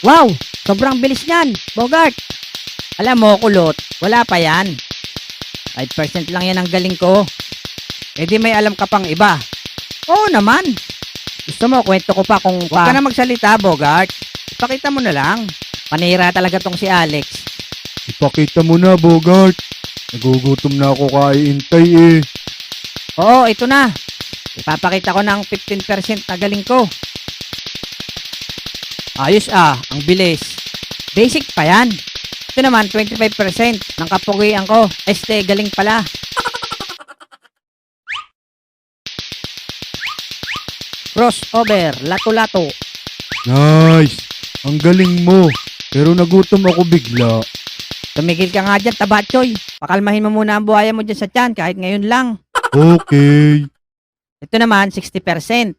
Wow! Sobrang bilis niyan, Bogart. Alam mo, kulot, wala pa yan. 5% lang yan ang galing ko. Eh di may alam ka pang iba. Oo naman. Gusto mo, kwento ko pa kung Huwag ka na magsalita, Bogart. Ipakita mo na lang. Panira talaga tong si Alex. Ipakita mo na, Bogart. Nagugutom na ako kaintay eh. Oo, ito na. Ipapakita ko ng 15% na galing ko. Ayos ang bilis. Basic pa yan. Ito naman, 25% ng kapugian ko. Galing pala. Crossover, lato-lato. Nice! Ang galing mo. Pero nagutom ako bigla. Tumigil ka nga dyan, tabatsoy. Pakalmahin mo muna ang buhaya mo dyan sa tiyan kahit ngayon lang. Okay. Ito naman, 60%.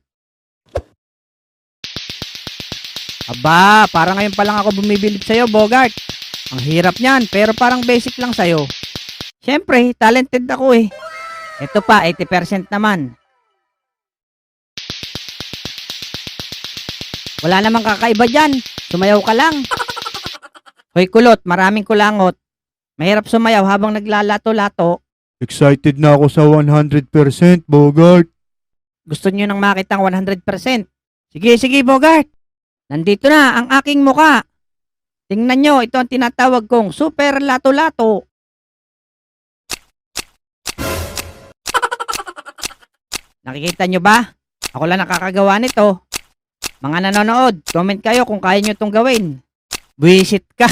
Aba, parang ngayon pa lang ako bumibilib sa'yo, Bogart. Ang hirap niyan, pero parang basic lang sa'yo. Siyempre, talented ako eh. Ito pa, 80% naman. Wala namang kakaiba dyan. Sumayaw ka lang. Hoy kulot, maraming kulangot. Mahirap sumayaw habang naglalato-lato. Excited na ako sa 100%, Bogart. Gusto niyo nang makita ang 100%. Sige, Bogart. Nandito na ang aking muka. Tingnan nyo, ito ang tinatawag kong super lato-lato. Nakikita nyo ba? Ako lang nakakagawa nito. Mga nanonood, comment kayo kung kaya nyo itong gawin. Buwisit ka.